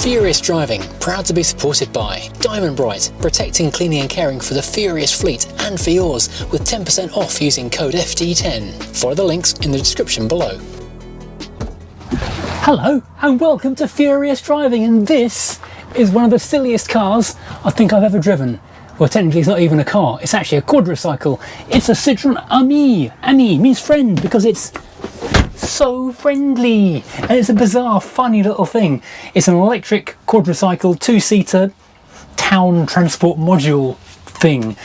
Furious Driving, proud to be supported by Diamond Bright, protecting, cleaning and caring for the Furious fleet and for yours, with 10% off using code FD10. Follow the links in the description below. Hello and welcome to Furious Driving, and this is one of the silliest cars I think I've ever driven. Well, technically it's not even a car, it's actually a quadricycle. It's a Citroen Ami. Ami means friend because it's so friendly, and it's a bizarre, funny little thing. It's an electric quadricycle, two-seater town transport module thing,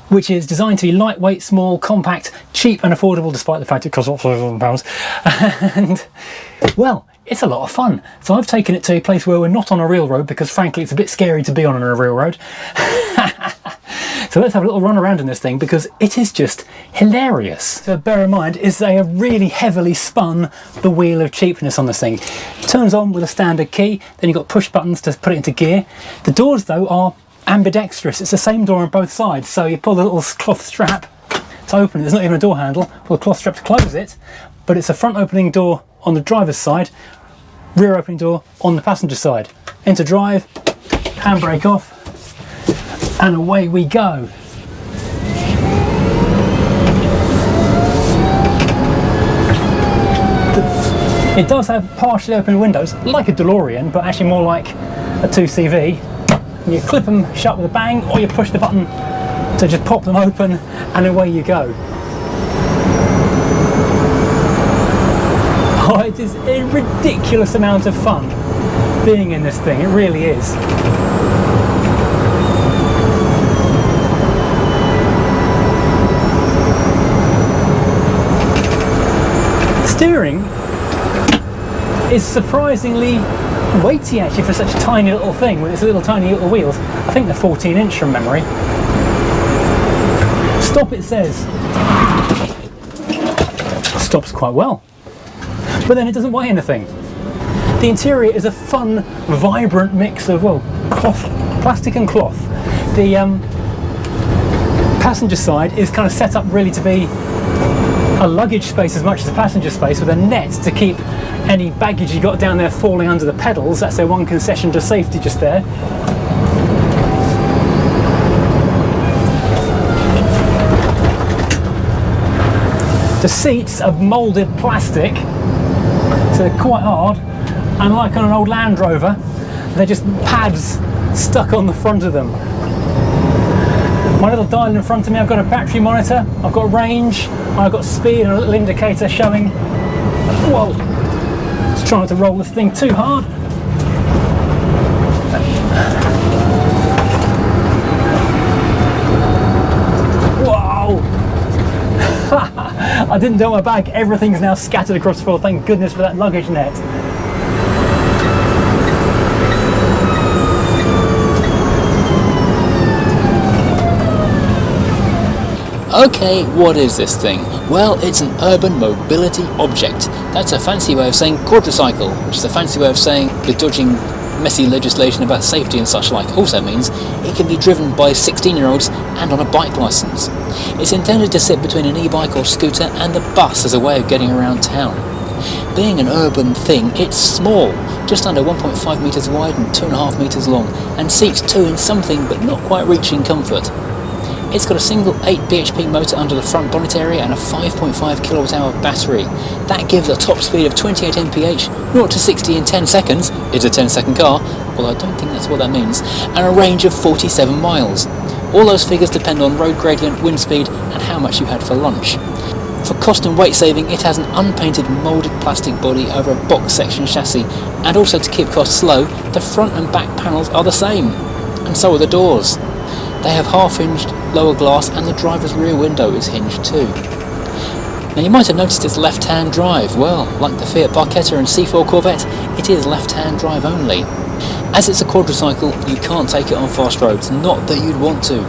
which is designed to be lightweight, small, compact, cheap and affordable, despite the fact it costs £5,000. And, well, it's a lot of fun. So I've taken it to a place where we're not on a real road, because frankly it's a bit scary to be on a real road. So let's have a little run around in this thing, because it is just hilarious. So bear in mind is they have really heavily spun the wheel of cheapness on this thing. It turns on with a standard key, then you've got push buttons to put it into gear. The doors though are ambidextrous. It's the same door on both sides, so you pull the little cloth strap to open it. There's not even a door handle. Pull the cloth strap to close it, but it's a front opening door on the driver's side, rear opening door on the passenger side. Enter drive, handbrake off, and away we go. It does have partially open windows, like a DeLorean, but actually more like a 2CV. And you clip them shut with a bang, or you push the button to just pop them open, and away you go. Oh, it is a ridiculous amount of fun being in this thing, it really is. Steering is surprisingly weighty actually for such a tiny little thing with its little tiny little wheels. I think they're 14-inch from memory. Stop, it says. Stops quite well, but then it doesn't weigh anything. The interior is a fun, vibrant mix of, well, cloth, plastic and cloth. The passenger side is kind of set up really to be a luggage space as much as a passenger space, with a net to keep any baggage you got down there falling under the pedals. That's their one concession to safety just there. The seats are moulded plastic, so they're quite hard, and like on an old Land Rover, they're just pads stuck on the front of them. My little dial in front of me, I've got a battery monitor, I've got range, I've got speed and a little indicator showing. Whoa! Just trying not to roll this thing too hard. Whoa! I didn't do my bag, everything's now scattered across the floor, thank goodness for that luggage net. Okay, what is this thing? Well, it's an urban mobility object. That's a fancy way of saying quadricycle, which is a fancy way of saying the dodging messy legislation about safety and such like also means it can be driven by 16-year-olds and on a bike licence. It's intended to sit between an e-bike or scooter and a bus as a way of getting around town. Being an urban thing, it's small, just under 1.5 metres wide and 2.5 metres long, and seats 2 in something but not quite reaching comfort. It's got a single 8 bhp motor under the front bonnet area and a 5.5 kWh battery. That gives a top speed of 28 mph, 0 to 60 in 10 seconds, it's a 10-second car, although I don't think that's what that means, and a range of 47 miles. All those figures depend on road gradient, wind speed and how much you had for lunch. For cost and weight saving, it has an unpainted moulded plastic body over a box section chassis, and also to keep costs low, the front and back panels are the same, and so are the doors. They have half-hinged lower glass and the driver's rear window is hinged too. Now you might have noticed it's left-hand drive. Well, like the Fiat Barchetta and C4 Corvette, it is left-hand drive only. As it's a quadricycle, you can't take it on fast roads, not that you'd want to.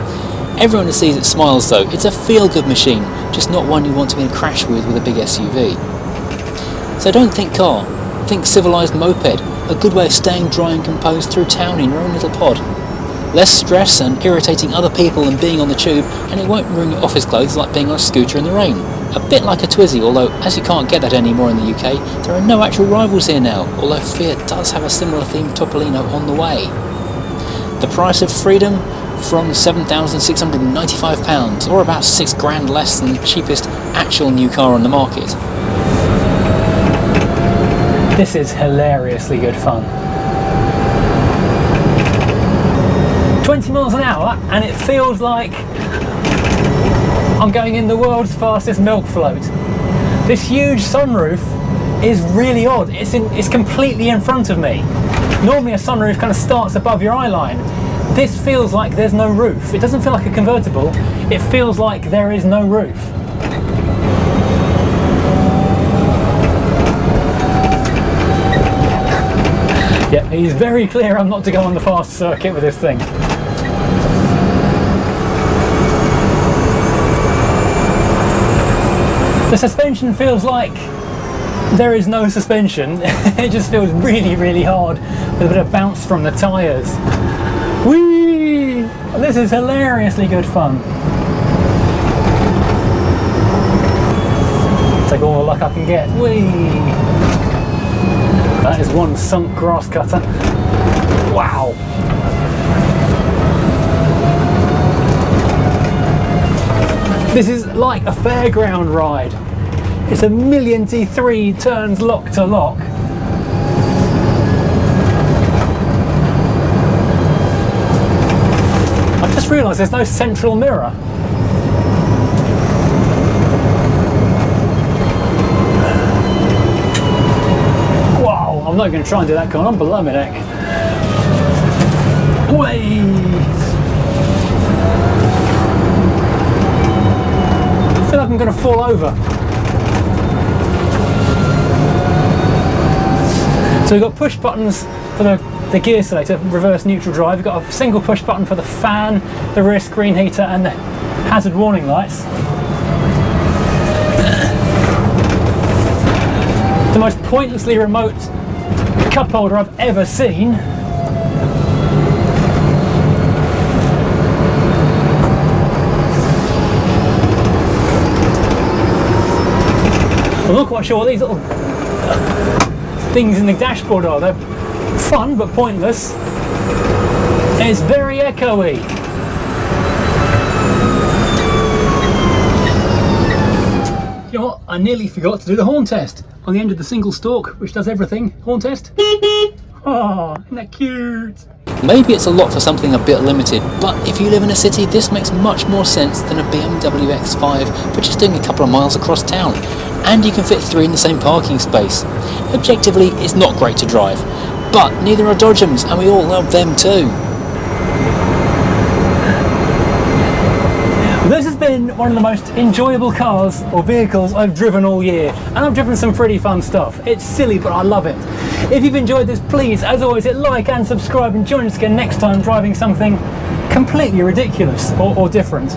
Everyone who sees it smiles though. It's a feel-good machine, just not one you want to be in a crash with a big SUV. So don't think car, think civilised moped, a good way of staying dry and composed through town in your own little pod. Less stress and irritating other people than being on the tube, and it won't ruin your office clothes like being on a scooter in the rain. A bit like a Twizy, although as you can't get that anymore in the UK, there are no actual rivals here now, although Fiat does have a similar themed Topolino on the way. The price of freedom? From £7,695, or about £6 less than the cheapest actual new car on the market. This is hilariously good fun. 20 miles an hour, and it feels like I'm going in the world's fastest milk float. This huge sunroof is really odd. It's completely in front of me. Normally a sunroof kind of starts above your eye line. This feels like there's no roof. It doesn't feel like a convertible. It feels like there is no roof. Yep, he's very clear I'm not to go on the fast circuit with this thing. The suspension feels like there is no suspension. It just feels really, really hard with a bit of bounce from the tyres. Whee! This is hilariously good fun. Take all the luck I can get. Whee! That is one sunk grass cutter. Wow! This is like a fairground ride. It's a million T3 turns lock to lock. I just realised there's no central mirror. Wow, I'm not going to try and do that, I'm below my neck. Way! I feel like I'm going to fall over. So we've got push buttons for the gear selector, reverse neutral drive. We've got a single push button for the fan, the rear screen heater and the hazard warning lights. The most pointlessly remote cup holder I've ever seen. I'm not quite sure what these little things in the dashboard are. They're fun but pointless. And it's very echoey. You know what? I nearly forgot to do the horn test on the end of the single stalk, which does everything. Horn test. Oh, isn't that cute? Maybe it's a lot for something a bit limited, but if you live in a city, this makes much more sense than a BMW X5 for just doing a couple of miles across town. And you can fit 3 in the same parking space. Objectively, it's not great to drive, but neither are Dodgems, and we all love them too. This has been one of the most enjoyable cars or vehicles I've driven all year, and I've driven some pretty fun stuff. It's silly, but I love it. If you've enjoyed this, please, as always, hit like and subscribe and join us again next time driving something completely ridiculous or different.